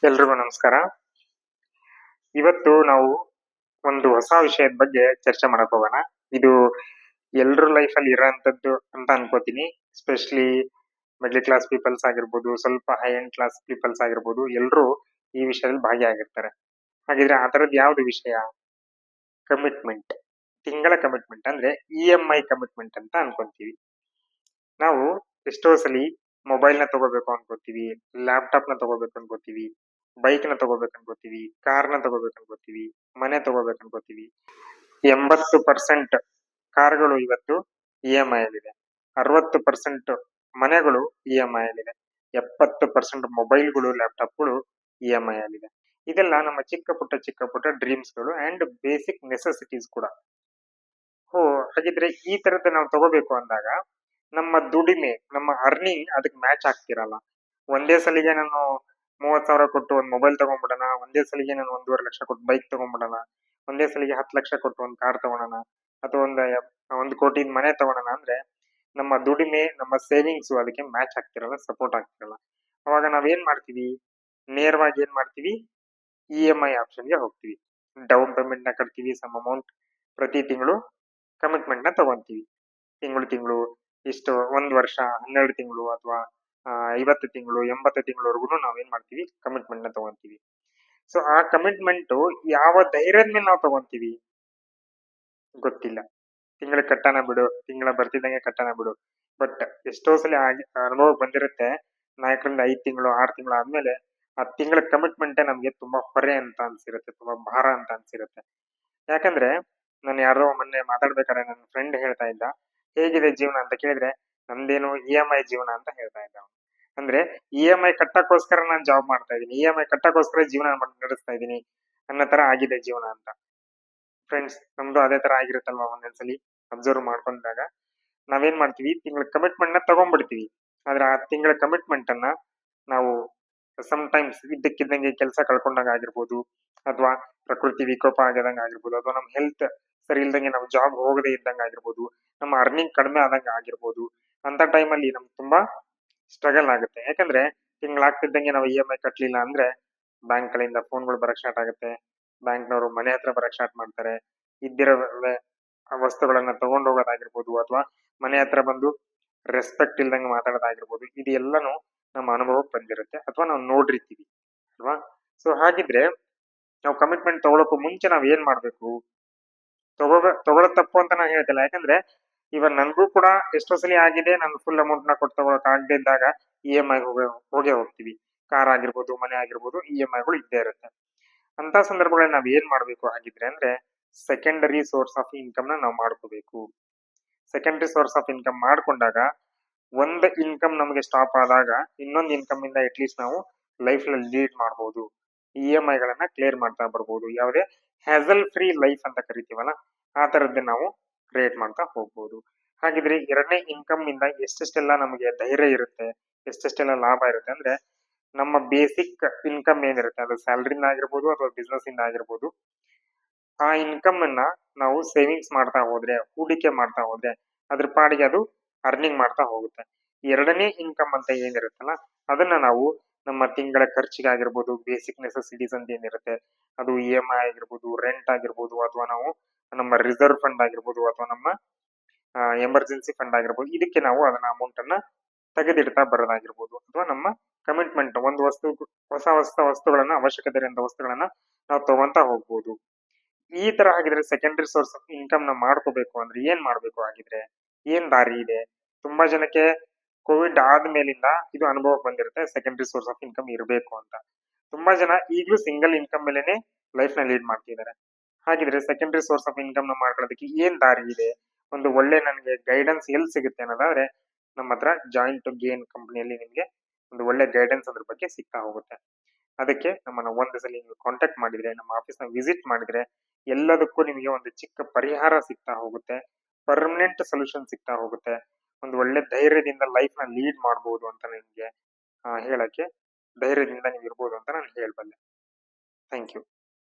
ಎಲ್ರಿಗೂ ನಮಸ್ಕಾರ. ಇವತ್ತು ನಾವು ಒಂದು ಹೊಸ ವಿಷಯದ ಬಗ್ಗೆ ಚರ್ಚೆ ಮಾಡಕ್ ಹೋಗೋಣ. ಇದು ಎಲ್ರ ಲೈಫಲ್ಲಿ ಇರೋಂಥದ್ದು ಅಂತ ಅನ್ಕೋತೀನಿ. ಎಸ್ಪೆಷಲಿ ಮಿಡ್ಲ್ ಕ್ಲಾಸ್ ಪೀಪಲ್ಸ್ ಆಗಿರ್ಬೋದು, ಸ್ವಲ್ಪ ಹೈ ಎಂಡ್ ಕ್ಲಾಸ್ ಪೀಪಲ್ಸ್ ಆಗಿರ್ಬೋದು, ಎಲ್ರೂ ಈ ವಿಷಯದಲ್ಲಿ ಭಾಗಿಯಾಗಿರ್ತಾರೆ. ಹಾಗಿದ್ರೆ ಆ ಥರದ್ದು ಯಾವ್ದು ವಿಷಯ? ಕಮಿಟ್ಮೆಂಟ್. ತಿಂಗಳ ಕಮಿಟ್ಮೆಂಟ್ ಅಂದ್ರೆ EMI ಕಮಿಟ್ಮೆಂಟ್ ಅಂತ ಅನ್ಕೊಂತೀವಿ. ನಾವು ಎಷ್ಟೋ ಸಲಿ ಮೊಬೈಲ್‌ನ ತಗೋಬೇಕು ಅನ್ಕೋತೀವಿ, ಲ್ಯಾಪ್‌ಟಾಪ್‌ನ ತಗೋಬೇಕು ಅನ್ಕೋತೀವಿ, ಬೈಕ್‌ನ ತಗೋಬೇಕು ಅನ್ಕೋತೀವಿ, ಕಾರ್‌ನ ತಗೋಬೇಕು ಅನ್ಕೋತೀವಿ, ಮನೆ ತಗೋಬೇಕು ಅನ್ಕೋತೀವಿ. 80% ಕಾರ್‌ಗಳು ಇವತ್ತು EMI ಯಲ್ಲಿದೆ. 60% ಮನೆಗಳು EMI ಯಲ್ಲಿದೆ. 70% ಮೊಬೈಲ್‌ಗಳು, ಲ್ಯಾಪ್‌ಟಾಪ್‌ಗಳು EMI ಯಲ್ಲಿದೆ. ಇದೆಲ್ಲ ನಮ್ಮ ಚಿಕ್ಕ ಪುಟ್ಟ ಡ್ರೀಮ್ಸ್‌ಗಳು ಅಂಡ್ ಬೇಸಿಕ್ ನೆಸೆಸಿಟೀಸ್ ಕೂಡ. ಹಾಗಿದ್ರೆ ಈ ತರದ್ದು ನಾವು ತಗೋಬೇಕು ಅಂದಾಗ ನಮ್ಮ ದುಡಿಮೆ, ನಮ್ಮ ಅರ್ನಿಂಗ್ ಅದಕ್ಕೆ ಮ್ಯಾಚ್ ಆಗ್ತಿರಲ್ಲ. ಒಂದೇ ಸಲಿಗೆ ನಾನು 30,000 ಕೊಟ್ಟು ಒಂದ್ ಮೊಬೈಲ್ ತಗೊಂಡ್ಬಿಡೋಣ, ಒಂದೇ ಸಲಿಗೆ ನಾನು 1,50,000 ಕೊಟ್ಟು ಬೈಕ್ ತಗೊಂಡ್ಬಿಡೋಣ, ಒಂದೇ ಸಲಿಗೆ 10,00,000 ಕೊಟ್ಟು ಒಂದ್ ಕಾರ್ ತಗೊಳೋಣ, ಅಥವಾ 1 ಕೋಟಿ ಮನೆ ತಗೊಳೋಣ ಅಂದ್ರೆ ನಮ್ಮ ದುಡಿಮೆ, ನಮ್ಮ ಸೇವಿಂಗ್ಸು ಅದಕ್ಕೆ ಮ್ಯಾಚ್ ಆಗ್ತಿರಲ್ಲ, ಸಪೋರ್ಟ್ ಆಗ್ತಿರಲ್ಲ. ಅವಾಗ ನಾವೇನ್ ಮಾಡ್ತೀವಿ? ನೇರವಾಗಿ ಏನ್ ಮಾಡ್ತೀವಿ? EMI ಆಪ್ಷನ್‌ಗೆ ಹೋಗ್ತೀವಿ. ಡೌನ್ ಪೇಮೆಂಟ್‌ನ ಕಟ್ತೀವಿ ಸಮ್ ಅಮೌಂಟ್. ಪ್ರತಿ ತಿಂಗಳು ಕಮಿಟ್ಮೆಂಟ್‌ನ ತಗೊಂತೀವಿ. ತಿಂಗಳು ಇಷ್ಟು 1 ವರ್ಷ, 12 ತಿಂಗಳು ಅಥವಾ 50 ತಿಂಗಳು, 80 ತಿಂಗಳವರೆಗೂ ನಾವೇನ್ ಮಾಡ್ತೀವಿ? ಕಮಿಟ್ಮೆಂಟ್‌ನ ತಗೊಂತೀವಿ. ಸೊ ಆ ಕಮಿಟ್ಮೆಂಟು ಯಾವ ಧೈರ್ಯದ ಮೇಲೆ ನಾವು ತಗೊಂತೀವಿ? ಗೊತ್ತಿಲ್ಲ. ತಿಂಗಳ ಕಟ್ಟೋಣ ಬಿಡು, ತಿಂಗಳ ಬರ್ತಿದ್ದಂಗೆ ಕಟ್ಟೋಣ ಬಿಡು. ಬಟ್ ಎಷ್ಟೋ ಸಲ ಅನುಭವಕ್ಕೆ ಬಂದಿರುತ್ತೆ. 4 ರಿಂದ 5 ತಿಂಗಳು, 6 ತಿಂಗಳು ಆದ್ಮೇಲೆ ಆ ತಿಂಗಳ ಕಮಿಟ್ಮೆಂಟೇ ನಮ್ಗೆ ತುಂಬಾ ಹೊರೆ ಅಂತ ಅನ್ಸಿರುತ್ತೆ, ತುಂಬಾ ಭಾರ ಅಂತ ಅನ್ಸಿರುತ್ತೆ. ಯಾಕಂದ್ರೆ ನಾನು ಯಾರೋ ಮೊನ್ನೆ ಮಾತಾಡ್ಬೇಕಾದ್ರೆ ನನ್ನ ಫ್ರೆಂಡ್ ಹೇಳ್ತಾ ಇದ್ದ, ಹೇಗಿದೆ ಜೀವನ ಅಂತ ಕೇಳಿದ್ರೆ, ನಂದೇನು EMI ಜೀವನ ಅಂತ ಹೇಳ್ತಾ ಇದ್ದ ಅವ್ನು. ಅಂದ್ರೆ EMI ಕಟ್ಟಕ್ಕೋಸ್ಕರ ನಾನು ಜಾಬ್ ಮಾಡ್ತಾ ಇದೀನಿ, EMI ಕಟ್ಟಕ್ಕೋಸ್ಕರ ಜೀವನ ನಡೆಸ್ತಾ ಇದೀನಿ ಅನ್ನೋ ತರ ಆಗಿದೆ ಜೀವನ ಅಂತ. ಫ್ರೆಂಡ್ಸ್, ನಮ್ದು ಅದೇ ತರ ಆಗಿರುತ್ತಲ್ವಾ ಒಂದೊಂದ್ಸಲಿ ಅಬ್ಸರ್ವ್ ಮಾಡ್ಕೊಂಡಾಗ. ನಾವೇನ್ ಮಾಡ್ತೀವಿ? ತಿಂಗಳ ಕಮಿಟ್ಮೆಂಟ್‌ನ ತಗೊಂಡ್ಬಿಡ್ತೀವಿ. ಆದ್ರೆ ಆ ತಿಂಗಳ ಕಮಿಟ್ಮೆಂಟ್ ಅನ್ನ ನಾವು ಸಮ್‌ಟೈಮ್ಸ್ ಇದ್ದಕ್ಕಿದ್ದಂಗೆ ಕೆಲಸ ಕಳ್ಕೊಂಡಾಗ ಆಗಿರ್ಬೋದು, ಅಥವಾ ಪ್ರಕೃತಿ ವಿಕೋಪ ಆಗದಂಗ ಆಗಿರ್ಬೋದು, ಅಥವಾ ನಮ್ಮ ಹೆಲ್ತ್ ಸರಿ ಇಲ್ದಂಗೆ ನಾವು ಜಾಬ್ ಹೋಗದೆ ಇದ್ದಂಗ ಆಗಿರ್ಬೋದು, ನಮ್ಮ ಅರ್ನಿಂಗ್ ಕಡಿಮೆ ಆದಂಗ ಆಗಿರ್ಬೋದು. ಅಂತ ಟೈಮಲ್ಲಿ ನಮ್ಗೆ ತುಂಬಾ ಸ್ಟ್ರಗಲ್ ಆಗುತ್ತೆ. ಯಾಕಂದ್ರೆ ತಿಂಗಳಾಗ್ತಿದ್ದಂಗೆ ನಾವು EMI ಕಟ್ಲಿಲ್ಲ ಅಂದ್ರೆ ಬ್ಯಾಂಕ್‌ಗಳಿಂದ ಫೋನ್‌ಗಳು ಬರಕ್ ಸ್ಟಾರ್ಟ್ ಆಗುತ್ತೆ. ಬ್ಯಾಂಕ್‌ನವರು ಮನೆ ಹತ್ರ ಬರಕ್ ಸ್ಟಾರ್ಟ್ ಮಾಡ್ತಾರೆ. ಇದ್ದಿರೋ ವಸ್ತುಗಳನ್ನ ತಗೊಂಡ್ ಹೋಗೋದಾಗಿರ್ಬೋದು, ಅಥವಾ ಮನೆ ಹತ್ರ ಬಂದು ರೆಸ್ಪೆಕ್ಟ್ ಇಲ್ದಂಗೆ ಮಾತಾಡೋದಾಗಿರ್ಬೋದು. ಇದು ಎಲ್ಲಾನು ನಮ್ಮ ಅನುಭವಕ್ಕೆ ಬಂದಿರುತ್ತೆ, ಅಥವಾ ನಾವು ನೋಡಿರ್ತೀವಿ ಅಲ್ವಾ? ಸೊ ಹಾಗಿದ್ರೆ ನಾವು ಕಮಿಟ್ಮೆಂಟ್ ತಗೊಳಕ್ಕೂ ಮುಂಚೆ ನಾವ್ ಏನ್ ಮಾಡ್ಬೇಕು? ತಗೊಳ್ಳೋದ್ ತಪ್ಪು ಅಂತ ನಾನ್ ಹೇಳ್ತಿಲ್ಲ. ಯಾಕಂದ್ರೆ ಇವಾಗ ನನ್ಗೂ ಕೂಡ ಎಷ್ಟೋ ಸಲಿ ಆಗಿದೆ, ನಾನು ಫುಲ್ ಅಮೌಂಟ್‌ನ ಕೊಟ್ಟು ತಗೊಳಕ್ ಆಗದೆ ಇದ್ದಾಗ EMI ಹೋಗೇ ಹೋಗ್ತೀವಿ. ಕಾರ್ ಆಗಿರ್ಬೋದು, ಮನೆ ಆಗಿರ್ಬೋದು, EMIಗಳು ಇದ್ದೇ ಇರುತ್ತೆ. ಅಂತ ಸಂದರ್ಭಗಳಲ್ಲಿ ನಾವ್ ಏನ್ ಮಾಡ್ಬೇಕು ಹಾಗಿದ್ರೆ ಅಂದ್ರೆ, ಸೆಕೆಂಡರಿ ಸೋರ್ಸ್ ಆಫ್ ಇನ್‌ಕಮ್‌ನ ನಾವು ಮಾಡ್ಕೋಬೇಕು. ಸೆಕೆಂಡರಿ ಸೋರ್ಸ್ ಆಫ್ ಇನ್‌ಕಮ್ ಮಾಡ್ಕೊಂಡಾಗ, ಒಂದ್ ಇನ್‌ಕಮ್ ನಮಗೆ ಸ್ಟಾಪ್ ಆದಾಗ ಇನ್ನೊಂದ್ ಇನ್‌ಕಮ್ ಇಂದ ಅಟ್ ಲೀಸ್ಟ್ ನಾವು ಲೈಫ್‌ನಲ್ಲಿ ಲೀಡ್ ಮಾಡ್ಬೋದು. EMIಗಳನ್ನ ಕ್ಲಿಯರ್ ಮಾಡ್ತಾ ಬರ್ಬೋದು. ಯಾವುದೇ ಹ್ಯಾಸಲ್ ಫ್ರೀ ಲೈಫ್ ಅಂತ ಕರಿತೀವಲ್ಲ, ಆ ತರದ್ದು ನಾವು ಕ್ರಿಯೇಟ್ ಮಾಡ್ತಾ ಹೋಗ್ಬೋದು. ಹಾಗಿದ್ರೆ ಎರಡನೇ ಇನ್‌ಕಮ್ ಇಂದ ಎಷ್ಟೆಷ್ಟೆಲ್ಲ ನಮಗೆ ಧೈರ್ಯ ಇರುತ್ತೆ, ಎಷ್ಟೆಷ್ಟೆಲ್ಲ ಲಾಭ ಇರುತ್ತೆ ಅಂದ್ರೆ, ನಮ್ಮ ಬೇಸಿಕ್ ಇನ್‌ಕಮ್ ಏನಿರುತ್ತೆ, ಅದು ಸ್ಯಾಲರಿಯಿಂದ ಆಗಿರ್ಬೋದು ಅಥವಾ ಬಿಸ್ನೆಸ್ ಇಂದ ಆಗಿರ್ಬೋದು, ಆ ಇನ್‌ಕಮ್ ಅನ್ನ ನಾವು ಸೇವಿಂಗ್ಸ್ ಮಾಡ್ತಾ ಹೋದ್ರೆ, ಹೂಡಿಕೆ ಮಾಡ್ತಾ ಹೋದ್ರೆ, ಅದ್ರ ಪಾಡಿಗೆ ಅದು ಅರ್ನಿಂಗ್ ಮಾಡ್ತಾ ಹೋಗುತ್ತೆ. ಎರಡನೇ ಇನ್‌ಕಮ್ ಅಂತ ಏನಿರುತ್ತಲ್ಲ, ಅದನ್ನ ನಾವು ನಮ್ಮ ತಿಂಗಳ ಖರ್ಚಿಗಾಗಿರ್ಬೋದು, ಬೇಸಿಕ್ ನೆಸೆಸಿಟೀಸ್ ಅಂತ ಏನಿರುತ್ತೆ, ಅದು EMI ಆಗಿರ್ಬೋದು, ರೆಂಟ್ ಆಗಿರ್ಬೋದು, ಅಥವಾ ನಾವು ನಮ್ಮ ರಿಸರ್ವ್ ಫಂಡ್ ಆಗಿರ್ಬೋದು, ಅಥವಾ ನಮ್ಮ ಎಮರ್ಜೆನ್ಸಿ ಫಂಡ್ ಆಗಿರ್ಬೋದು, ಇದಕ್ಕೆ ನಾವು ಅದನ್ನ ಅಮೌಂಟ್ ಅನ್ನ ತೆಗೆದಿಡ್ತಾ ಬರೋದಾಗಿರ್ಬೋದು, ಅಥವಾ ನಮ್ಮ ಕಮಿಟ್ಮೆಂಟ್ ಒಂದು ವಸ್ತುಗಳನ್ನ, ಅವಶ್ಯಕತೆ ಇರುವಂತ ವಸ್ತುಗಳನ್ನ ನಾವು ತಗೊಂತಾ ಹೋಗ್ಬೋದು. ಈ ತರ ಆಗಿದ್ರೆ ಸೆಕೆಂಡರಿ ಸೋರ್ಸ್ ಆಫ್ ಇನ್‌ಕಮ್ ನ ಮಾಡ್ಕೋಬೇಕು ಅಂದ್ರೆ ಏನ್ ಮಾಡ್ಬೇಕು ಹಾಗಿದ್ರೆ? ಏನ್ ದಾರಿ ಇದೆ? ತುಂಬಾ ಜನಕ್ಕೆ ಕೋವಿಡ್ ಆದ್ಮೇಲಿಂದ ಇದು ಅನುಭವಕ್ಕೆ ಬಂದಿರುತ್ತೆ, ಸೆಕೆಂಡರಿ ಸೋರ್ಸ್ ಆಫ್ ಇನ್‌ಕಮ್ ಇರ್ಬೇಕು ಅಂತ. ತುಂಬಾ ಜನ ಈಗ್ಲೂ ಸಿಂಗಲ್ ಇನ್‌ಕಮ್ ಮೇಲೆನೆ ಲೈಫ್‌ನ ಲೀಡ್ ಮಾಡ್ತಿದ್ದಾರೆ. ಹಾಗಿದ್ರೆ ಸೆಕೆಂಡರಿ ಸೋರ್ಸ್ ಆಫ್ ಇನ್‌ಕಮ್ ನ ಮಾಡ್ಕೊಳ್ಳೋದಕ್ಕೆ ಏನ್ ದಾರಿ ಇದೆ? ಒಂದು ಒಳ್ಳೆ ನನಗೆ ಗೈಡೆನ್ಸ್ ಎಲ್ಲಿ ಸಿಗುತ್ತೆ ಅನ್ನೋದಾದ್ರೆ, ನಮ್ಮ ಹತ್ರ ಜಾಯಿನ್ ಟು ಗೇನ್ ಕಂಪನಿಯಲ್ಲಿ ನಿಮ್ಗೆ ಒಂದು ಒಳ್ಳೆ ಗೈಡೆನ್ಸ್ ಅದ್ರ ಬಗ್ಗೆ ಸಿಗ್ತಾ ಹೋಗುತ್ತೆ. ಅದಕ್ಕೆ ನಮ್ಮನ್ನ ಒಂದು ಸಲ ನೀವು ಕಾಂಟ್ಯಾಕ್ಟ್ ಮಾಡಿದ್ರೆ, ನಮ್ಮ ಆಫೀಸ್‌ನ ವಿಸಿಟ್ ಮಾಡಿದ್ರೆ, ಎಲ್ಲದಕ್ಕೂ ನಿಮಗೆ ಒಂದು ಚಿಕ್ಕ ಪರಿಹಾರ ಸಿಗ್ತಾ ಹೋಗುತ್ತೆ. ಪರ್ಮನೆಂಟ್ ಸೊಲ್ಯೂಷನ್ ಸಿಗ್ತಾ ಹೋಗುತ್ತೆ. ಒಂದು ಒಳ್ಳೆ ಧೈರ್ಯದಿಂದ ಲೈಫ್‌ನ ಲೀಡ್ ಮಾಡ್ಬೋದು ಅಂತ ನಿಮ್ಗೆ ಹೇಳಕ್ಕೆ, ಧೈರ್ಯದಿಂದ ನೀವು ಇರ್ಬೋದು ಅಂತ ನಾನು ಹೇಳ್ಬಲ್ಲೆ. Thank you.